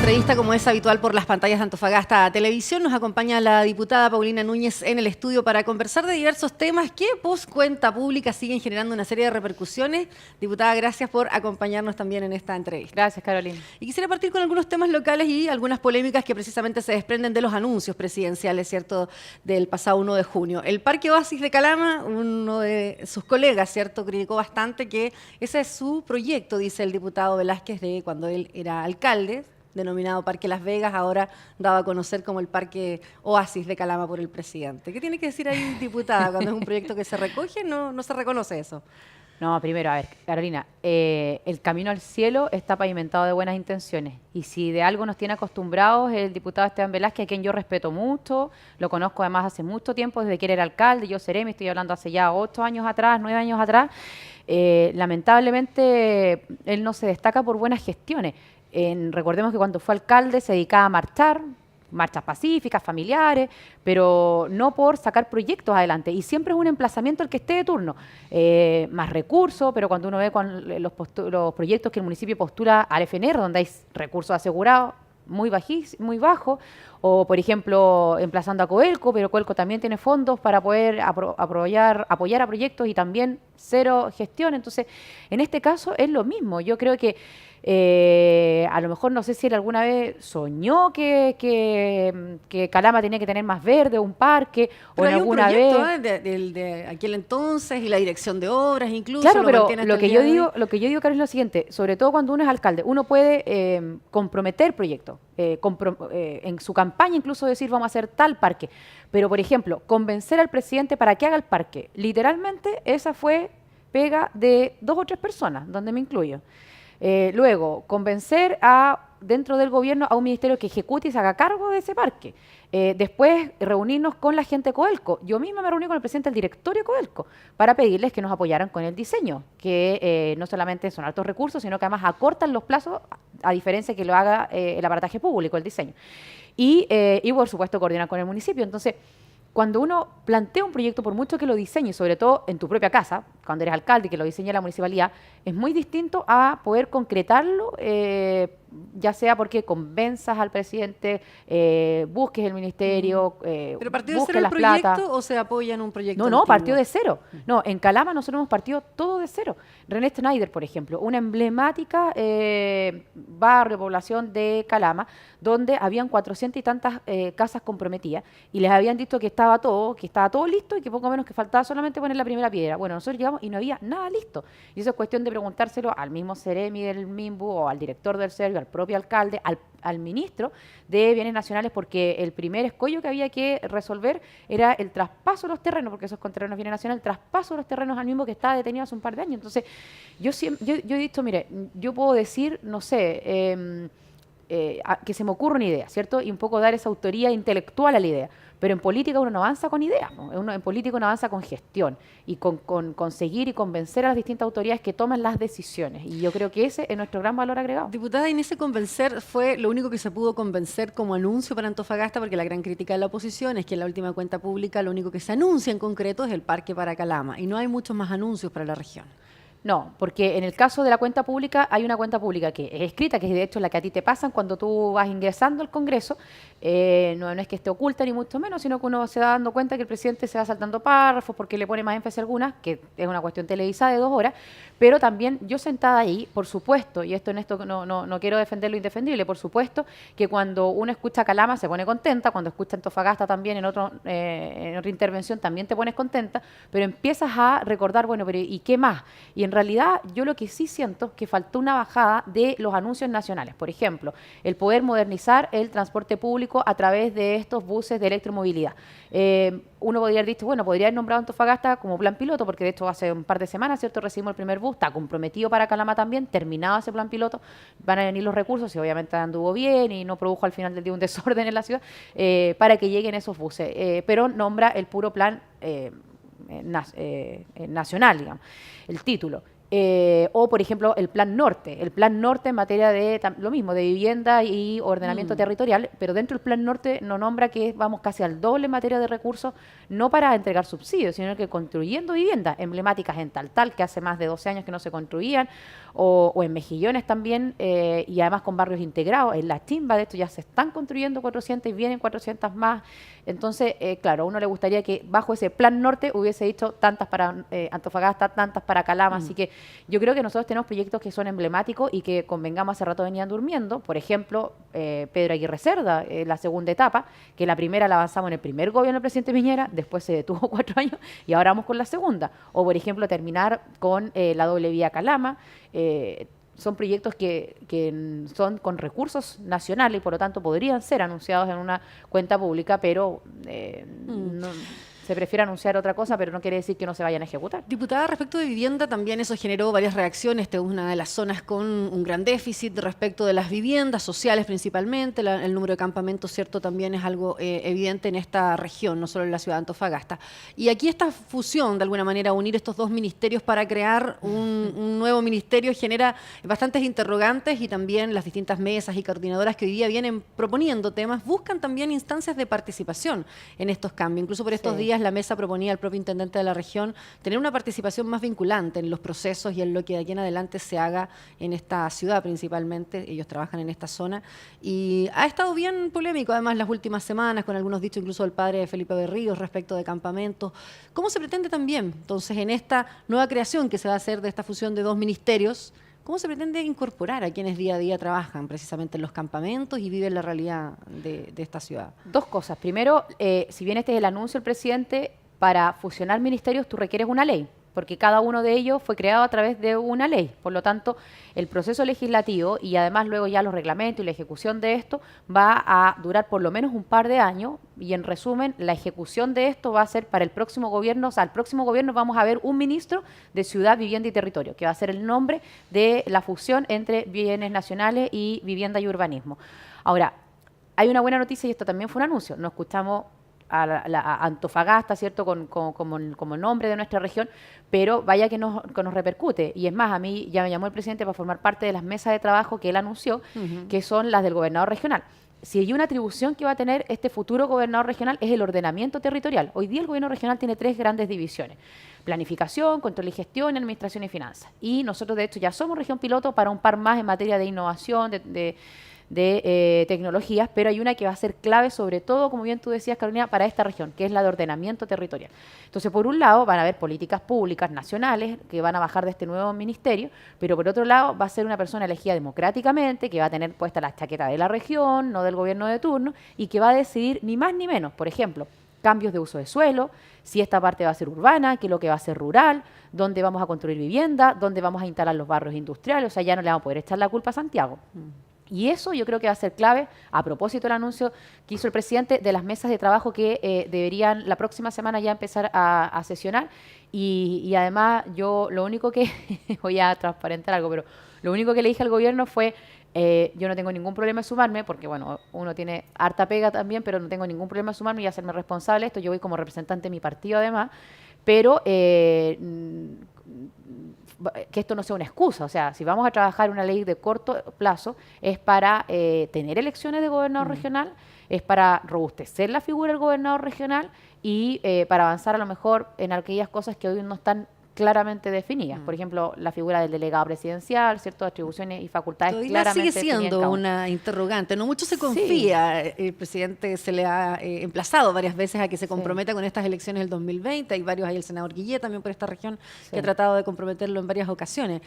entrevista, como es habitual por las pantallas de Antofagasta Televisión, nos acompaña la diputada Paulina Núñez en el estudio para conversar de diversos temas que post cuenta pública siguen generando una serie de repercusiones. Diputada, gracias por acompañarnos también en esta entrevista. Gracias, Carolina. Y quisiera partir con algunos temas locales y algunas polémicas que precisamente se desprenden de los anuncios presidenciales, ¿cierto?, del pasado 1 de junio. El Parque Oasis de Calama, uno de sus colegas, ¿cierto?, criticó bastante que ese es su proyecto, dice el diputado Velázquez, de cuando él era alcalde, denominado Parque Las Vegas, ahora daba a conocer como el Parque Oasis de Calama por el presidente. ¿Qué tiene que decir ahí, diputada, cuando es un proyecto que se recoge? No se reconoce eso. No, primero, a ver, Carolina, el camino al cielo está pavimentado de buenas intenciones. Y si de algo nos tiene acostumbrados el diputado Esteban Velázquez, a quien yo respeto mucho, lo conozco además hace mucho tiempo, desde que era alcalde, yo seré, me estoy hablando hace ya 8 años atrás, 9 años atrás, lamentablemente él no se destaca por buenas gestiones. Recordemos que cuando fue alcalde se dedicaba a marchas pacíficas, familiares, pero no por sacar proyectos adelante. Y siempre es un emplazamiento el que esté de turno. Más recursos, pero cuando uno ve con los proyectos que el municipio postula al FNR, donde hay recursos asegurados muy bajos, o por ejemplo emplazando a Coelco, pero Coelco también tiene fondos para poder apoyar a proyectos y también cero gestión. Entonces, en este caso es lo mismo. Yo creo que a lo mejor no sé si él alguna vez soñó que Calama tenía que tener más verde, un parque, pero o en hay alguna un proyecto, vez. de aquel entonces y la dirección de obras incluso. Claro, lo pero mantiene lo hasta que el yo día de digo, hoy. lo que yo digo, Carlos, es lo siguiente: sobre todo cuando uno es alcalde, uno puede comprometer proyectos, en su campaña incluso decir vamos a hacer tal parque, pero por ejemplo, convencer al presidente para que haga el parque, literalmente esa fue pega de 2 o 3 personas, donde me incluyo. Luego, convencer dentro del gobierno a un ministerio que ejecute y se haga cargo de ese parque. Después, reunirnos con la gente de Coelco. Yo misma me reuní con el presidente del directorio de Coelco para pedirles que nos apoyaran con el diseño, que no solamente son altos recursos, sino que además acortan los plazos, a diferencia que lo haga el aparataje público, el diseño. Y por supuesto, coordinar con el municipio. Entonces, cuando uno plantea un proyecto, por mucho que lo diseñe, sobre todo en tu propia casa, cuando eres alcalde y que lo diseñe la municipalidad, es muy distinto a poder concretarlo, ya sea porque convenzas al presidente, busques el ministerio, ¿Pero partió de busques cero el las plata. proyecto o se apoya en un proyecto No, antiguo? partió de cero. No, en Calama nosotros hemos partido todo de cero. René Schneider, por ejemplo, una emblemática barrio, población de Calama, donde habían 400 y tantas casas comprometidas y les habían dicho que estaba todo listo y que poco menos que faltaba solamente poner la primera piedra. Bueno, nosotros llegamos y no había nada listo. Y eso es cuestión de preguntárselo al mismo Seremi del MIMBU o al director del Servi, al propio alcalde, al ministro de Bienes Nacionales, porque el primer escollo que había que resolver era el traspaso de los terrenos, porque esos con terrenos Bienes Nacionales, el traspaso de los terrenos al mismo que estaba detenido hace un par de años. Entonces, yo he dicho, mire, yo puedo decir, no sé, que se me ocurra una idea, ¿cierto? Y un poco dar esa autoría intelectual a la idea. Pero en política uno no avanza con ideas, ¿no? En política uno avanza con gestión y con conseguir y convencer a las distintas autoridades que toman las decisiones. Y yo creo que ese es nuestro gran valor agregado. Diputada, en ese convencer fue lo único que se pudo convencer como anuncio para Antofagasta, porque la gran crítica de la oposición es que en la última cuenta pública lo único que se anuncia en concreto es el parque para Calama y no hay muchos más anuncios para la región. No, porque en el caso de la cuenta pública hay una cuenta pública que es escrita, que es de hecho la que a ti te pasan cuando tú vas ingresando al Congreso. No es que esté oculta ni mucho menos, sino que uno se va dando cuenta que el presidente se va saltando párrafos porque le pone más énfasis a algunas, que es una cuestión televisada de 2 horas, pero también yo sentada ahí, por supuesto, y esto no quiero defender lo indefendible, por supuesto que cuando uno escucha Calama se pone contenta, cuando escucha Antofagasta también en otra intervención también te pones contenta, pero empiezas a recordar, bueno, pero ¿y qué más? Y en realidad yo lo que sí siento es que faltó una bajada de los anuncios nacionales. Por ejemplo, el poder modernizar el transporte público a través de estos buses de electromovilidad. Uno podría haber dicho, bueno, podría haber nombrado Antofagasta como plan piloto, porque de hecho hace un par de semanas, ¿cierto?, recibimos el primer bus, está comprometido para Calama también, terminado ese plan piloto, van a venir los recursos, y obviamente anduvo bien y no produjo al final del día un desorden en la ciudad, para que lleguen esos buses. Pero nombra el puro plan nacional, digamos, el título. O, por ejemplo, el Plan Norte. El Plan Norte en materia de lo mismo, de vivienda y ordenamiento territorial, pero dentro del Plan Norte no nombra que vamos casi al doble en materia de recursos, no para entregar subsidios, sino que construyendo viviendas emblemáticas en Taltal, que hace más de 12 años que no se construían, o en Mejillones también, y además con barrios integrados. En La Chimba, de esto ya se están construyendo 400 y vienen 400 más. Entonces, claro, a uno le gustaría que bajo ese Plan Norte hubiese dicho tantas para Antofagasta, tantas para Calama. Así que yo creo que nosotros tenemos proyectos que son emblemáticos y que convengamos, hace rato venían durmiendo. Por ejemplo, Pedro Aguirre Cerda, la segunda etapa, que la primera la avanzamos en el primer gobierno del presidente Piñera, después se detuvo 4 años y ahora vamos con la segunda. O, por ejemplo, terminar con la doble vía Calama. Son proyectos que son con recursos nacionales y por lo tanto podrían ser anunciados en una cuenta pública, pero se prefiere anunciar otra cosa, pero no quiere decir que no se vayan a ejecutar. Diputada, respecto de vivienda, también eso generó varias reacciones. Esta es una de las zonas con un gran déficit respecto de las viviendas sociales principalmente. El número de campamentos, cierto, también es algo evidente en esta región, no solo en la ciudad de Antofagasta. Y aquí esta fusión, de alguna manera, unir estos dos ministerios para crear un nuevo ministerio genera bastantes interrogantes, y también las distintas mesas y coordinadoras que hoy día vienen proponiendo temas buscan también instancias de participación en estos cambios. Incluso por estos días la mesa proponía al propio intendente de la región tener una participación más vinculante en los procesos y en lo que de aquí en adelante se haga en esta ciudad principalmente. Ellos trabajan en esta zona y ha estado bien polémico además las últimas semanas, con algunos dichos incluso del padre de Felipe Berríos respecto de campamentos. ¿Cómo se pretende también, entonces, en esta nueva creación que se va a hacer de esta fusión de dos ministerios, cómo se pretende incorporar a quienes día a día trabajan precisamente en los campamentos y viven la realidad de esta ciudad? Dos cosas. Primero, si bien este es el anuncio del presidente, para fusionar ministerios tú requieres una ley, porque cada uno de ellos fue creado a través de una ley. Por lo tanto, el proceso legislativo y además luego ya los reglamentos y la ejecución de esto va a durar por lo menos un par de años, y en resumen, la ejecución de esto va a ser para el próximo gobierno. O sea, el próximo gobierno vamos a ver un ministro de Ciudad, Vivienda y Territorio, que va a ser el nombre de la fusión entre bienes nacionales y vivienda y urbanismo. Ahora, hay una buena noticia y esto también fue un anuncio. Nos escuchamos a Antofagasta, ¿cierto?, como nombre de nuestra región, pero vaya que nos repercute. Y es más, a mí ya me llamó el presidente para formar parte de las mesas de trabajo que él anunció, que son las del gobernador regional. Si hay una atribución que va a tener este futuro gobernador regional es el ordenamiento territorial. Hoy día el gobierno regional tiene 3 grandes divisiones: planificación, control y gestión, administración y finanzas. Y nosotros, de hecho, ya somos región piloto para un par más en materia de innovación, de tecnologías, pero hay una que va a ser clave, sobre todo, como bien tú decías, Carolina, para esta región, que es la de ordenamiento territorial. Entonces, por un lado, van a haber políticas públicas nacionales que van a bajar de este nuevo ministerio, pero por otro lado, va a ser una persona elegida democráticamente, que va a tener puesta la chaqueta de la región, no del gobierno de turno, y que va a decidir ni más ni menos, por ejemplo, cambios de uso de suelo, si esta parte va a ser urbana, qué es lo que va a ser rural, dónde vamos a construir vivienda, dónde vamos a instalar los barrios industriales. O sea, ya no le vamos a poder echar la culpa a Santiago. Y eso yo creo que va a ser clave, a propósito del anuncio que hizo el presidente de las mesas de trabajo que deberían la próxima semana ya empezar a sesionar. Y además yo lo único que, voy a transparentar algo, pero lo único que le dije al gobierno fue, yo no tengo ningún problema en sumarme, porque bueno, uno tiene harta pega también, pero no tengo ningún problema en sumarme y hacerme responsable de esto. Yo voy como representante de mi partido además, pero que esto no sea una excusa. O sea, si vamos a trabajar una ley de corto plazo, es para tener elecciones de gobernador regional, es para robustecer la figura del gobernador regional y para avanzar a lo mejor en aquellas cosas que hoy no están claramente definidas. Por ejemplo, la figura del delegado presidencial, ciertas atribuciones y facultades todavía claramente sigue siendo una interrogante. No mucho se confía. Sí. El presidente se le ha emplazado varias veces a que se comprometa con estas elecciones del 2020. Hay varios, hay el senador Guillé también por esta región que ha tratado de comprometerlo en varias ocasiones.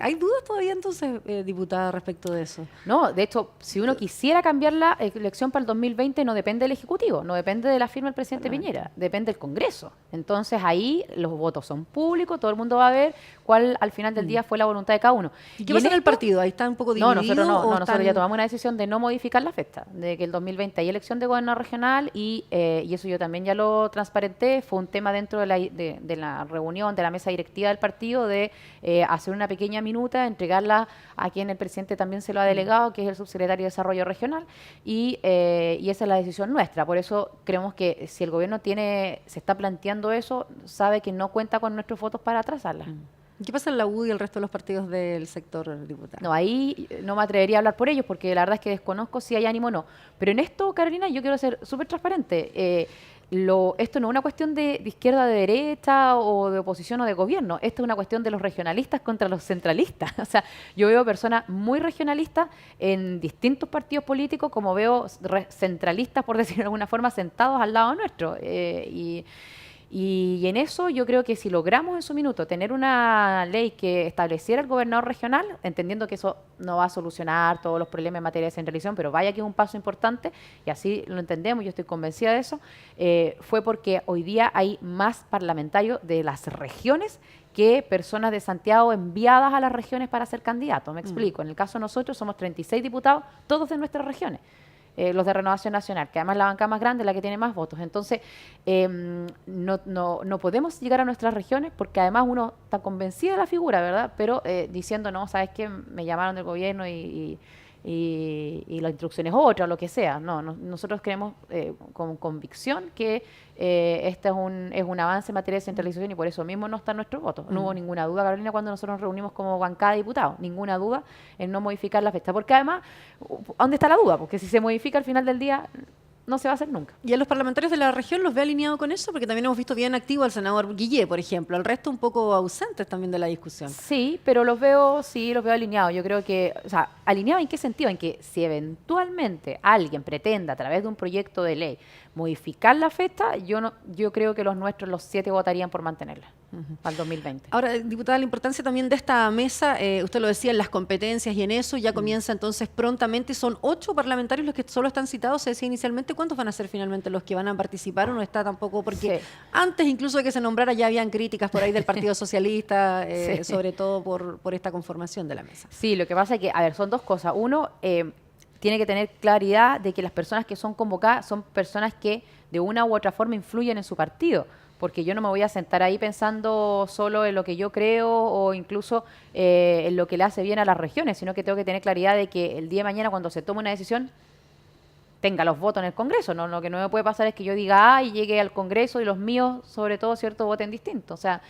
¿Hay dudas todavía entonces, diputada, respecto de eso? No, de hecho, si uno quisiera cambiar la elección para el 2020, no depende del Ejecutivo, no depende de la firma del presidente Piñera, depende del Congreso. Entonces ahí los votos son públicos, todo el mundo va a ver cuál al final del día fue la voluntad de cada uno. ¿Y qué pasa en el partido? Ahí está un poco dividido. No, nosotros ya tomamos una decisión de no modificar la fecha, de que el 2020 hay elección de gobernador regional y eso yo también ya lo transparenté. Fue un tema dentro de la reunión de la mesa directiva del partido de hacer una pequeña minuta, entregarla a quien el presidente también se lo ha delegado, que es el subsecretario de Desarrollo Regional, y esa es la decisión nuestra. Por eso creemos que si el gobierno se está planteando eso, sabe que no cuenta con nuestros votos para atrasarla. ¿Qué pasa en la UDI y el resto de los partidos del sector, diputada? No, ahí no me atrevería a hablar por ellos porque la verdad es que desconozco si hay ánimo o no. Pero en esto, Carolina, yo quiero ser súper transparente. Esto no es una cuestión de izquierda, de derecha o de oposición o de gobierno. Esto es una cuestión de los regionalistas contra los centralistas. O sea, yo veo personas muy regionalistas en distintos partidos políticos, como veo centralistas, por decirlo de alguna forma, sentados al lado nuestro. Y en eso yo creo que si logramos en su minuto tener una ley que estableciera el gobernador regional, entendiendo que eso no va a solucionar todos los problemas en materia de centralización, pero vaya que es un paso importante, y así lo entendemos, yo estoy convencida de eso, fue porque hoy día hay más parlamentarios de las regiones que personas de Santiago enviadas a las regiones para ser candidatos. Me explico, en el caso de nosotros somos 36 diputados, todos de nuestras regiones. Los de Renovación Nacional, que además la banca más grande es la que tiene más votos. Entonces, no podemos llegar a nuestras regiones porque además uno está convencido de la figura, ¿verdad? Pero diciendo, no, ¿sabes qué? Me llamaron del gobierno y la instrucción es otra, o lo que sea. No, nosotros creemos con convicción que este es un avance en materia de centralización y por eso mismo no está nuestro voto. No hubo ninguna duda, Carolina, cuando nosotros nos reunimos como bancada de diputados, ninguna duda en no modificar la fecha. Porque además, ¿dónde está la duda? Porque si se modifica al final del día, no se va a hacer nunca. ¿Y a los parlamentarios de la región los ve alineados con eso? Porque también hemos visto bien activo al senador Guillé, por ejemplo. El resto un poco ausentes también de la discusión. Sí, pero los veo alineados. Yo creo que, o sea, ¿alineados en qué sentido? En que si eventualmente alguien pretenda a través de un proyecto de ley modificar la fecha, yo creo que los nuestros, los 7, votarían por mantenerla al 2020. Ahora, diputada, la importancia también de esta mesa, usted lo decía, en las competencias y en eso, ya comienza entonces prontamente. Son 8 parlamentarios los que solo están citados, se decía inicialmente. ¿Cuántos van a ser finalmente los que van a participar o no está tampoco? Porque antes incluso de que se nombrara ya habían críticas por ahí del Partido Socialista, sobre todo por esta conformación de la mesa. Sí, lo que pasa es que, a ver, son dos cosas. Uno, tiene que tener claridad de que las personas que son convocadas son personas que de una u otra forma influyen en su partido, porque yo no me voy a sentar ahí pensando solo en lo que yo creo o incluso en lo que le hace bien a las regiones, sino que tengo que tener claridad de que el día de mañana cuando se tome una decisión tenga los votos en el Congreso. No, lo que no me puede pasar es que yo diga y llegue al Congreso y los míos, sobre todo, cierto, voten distinto. O sea,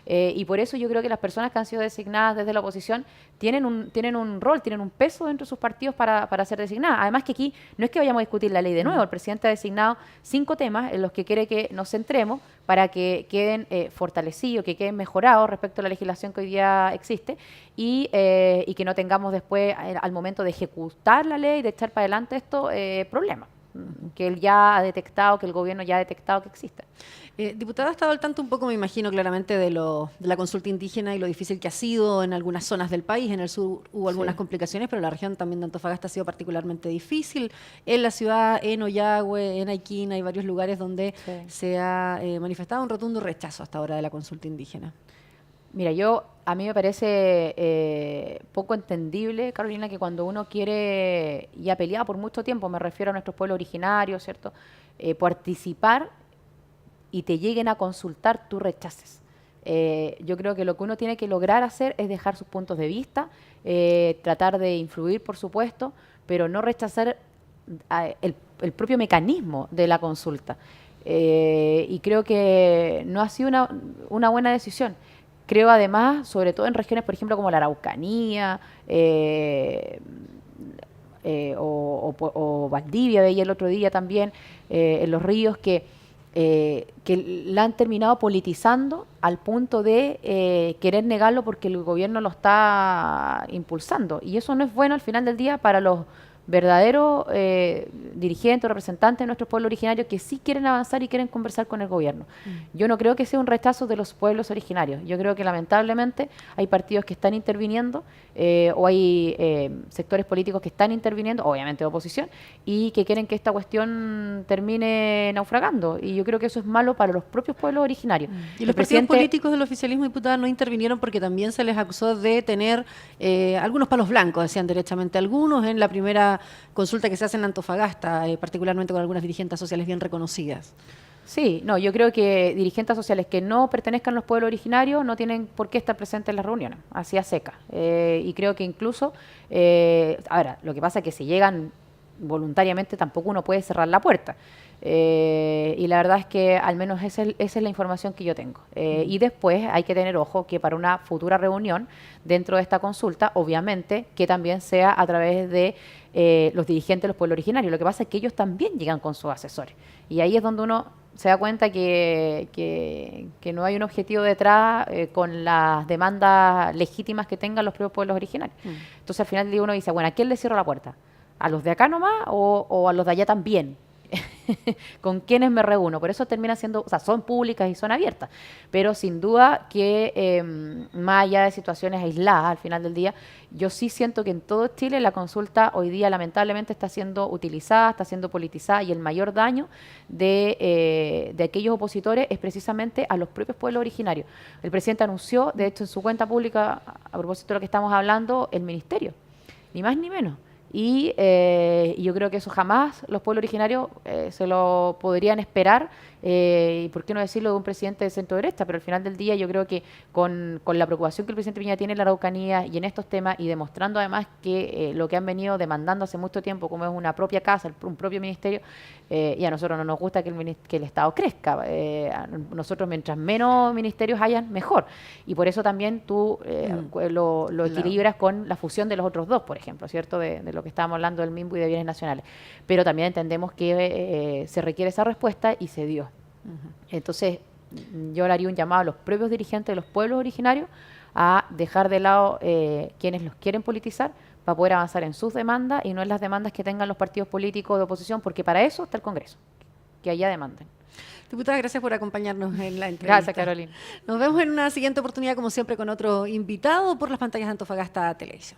y por eso yo creo que las personas que han sido designadas desde la oposición tienen un rol, tienen un peso dentro de sus partidos para ser designadas. Además que aquí no es que vayamos a discutir la ley de nuevo, el presidente ha designado 5 temas en los que quiere que nos centremos para que queden fortalecidos, que queden mejorados respecto a la legislación que hoy día existe y que no tengamos después, al momento de ejecutar la ley, de echar para adelante esto, problemas que él ya ha detectado, que el gobierno ya ha detectado que existen. Diputada, ha estado al tanto un poco, me imagino, claramente de la consulta indígena y lo difícil que ha sido en algunas zonas del país. En el sur hubo algunas complicaciones, pero la región también de Antofagasta ha sido particularmente difícil. En la ciudad, en Ollagüe, en Aiquina, hay varios lugares donde se ha manifestado un rotundo rechazo hasta ahora de la consulta indígena. Mira, a mí me parece poco entendible, Carolina, que cuando uno quiere, y ha peleado por mucho tiempo, me refiero a nuestros pueblos originarios, ¿cierto?, participar y te lleguen a consultar, tú rechaces. Yo creo que lo que uno tiene que lograr hacer es dejar sus puntos de vista, tratar de influir, por supuesto, pero no rechazar el propio mecanismo de la consulta. Y creo que no ha sido una buena decisión. Creo además, sobre todo en regiones, por ejemplo, como la Araucanía o Valdivia, veía el otro día también, en los ríos, que la han terminado politizando al punto de querer negarlo porque el gobierno lo está impulsando. Y eso no es bueno al final del día para los verdaderos dirigentes o representantes de nuestros pueblos originarios que sí quieren avanzar y quieren conversar con el gobierno. Yo no creo que sea un rechazo de los pueblos originarios. Yo creo que lamentablemente hay partidos que están interviniendo o hay sectores políticos que están interviniendo, obviamente de oposición, y que quieren que esta cuestión termine naufragando. Y yo creo que eso es malo para los propios pueblos originarios. Y los partidos políticos del oficialismo, diputada, no intervinieron porque también se les acusó de tener algunos palos blancos, decían derechamente algunos, en la primera consulta que se hace en Antofagasta, particularmente con algunas dirigentes sociales bien reconocidas. Sí, no, yo creo que dirigentes sociales que no pertenezcan a los pueblos originarios no tienen por qué estar presentes en las reuniones, así a seca. Y creo que incluso, ahora, lo que pasa es que si llegan voluntariamente tampoco uno puede cerrar la puerta. Y la verdad es que al menos esa es la información que yo tengo. Y después hay que tener ojo que para una futura reunión dentro de esta consulta, obviamente, que también sea a través de los dirigentes de los pueblos originarios. Lo que pasa es que ellos también llegan con sus asesores. Y ahí es donde uno se da cuenta que no hay un objetivo detrás con las demandas legítimas que tengan los propios pueblos originarios. Entonces al final del día uno dice, bueno, ¿a quién le cierro la puerta? ¿A los de acá nomás o a los de allá también? ¿Con quiénes me reúno? Por eso termina siendo, o sea, son públicas y son abiertas, pero sin duda que más allá de situaciones aisladas al final del día, yo sí siento que en todo Chile la consulta hoy día lamentablemente está siendo utilizada, está siendo politizada y el mayor daño de aquellos opositores es precisamente a los propios pueblos originarios. El presidente anunció, de hecho en su cuenta pública, a propósito de lo que estamos hablando, el ministerio, ni más ni menos. Y yo creo que eso jamás los pueblos originarios se lo podrían esperar, y por qué no decirlo de un presidente de centro derecha, pero al final del día yo creo que con la preocupación que el presidente Piñera tiene en la Araucanía y en estos temas, y demostrando además que lo que han venido demandando hace mucho tiempo, como es una propia casa, un propio ministerio, y a nosotros no nos gusta que el Estado crezca. A nosotros mientras menos ministerios hayan, mejor. Y por eso también tú lo equilibras con la fusión de los otros dos, por ejemplo, ¿cierto? De lo que estábamos hablando del MIMBU y de bienes nacionales. Pero también entendemos que se requiere esa respuesta y se dio. Entonces, yo le haría un llamado a los propios dirigentes de los pueblos originarios a dejar de lado quienes los quieren politizar para poder avanzar en sus demandas y no en las demandas que tengan los partidos políticos de oposición, porque para eso está el Congreso, que allá demanden. Diputada, gracias por acompañarnos en la entrevista. Gracias, Carolina. Nos vemos en una siguiente oportunidad, como siempre, con otro invitado por las pantallas de Antofagasta Televisión.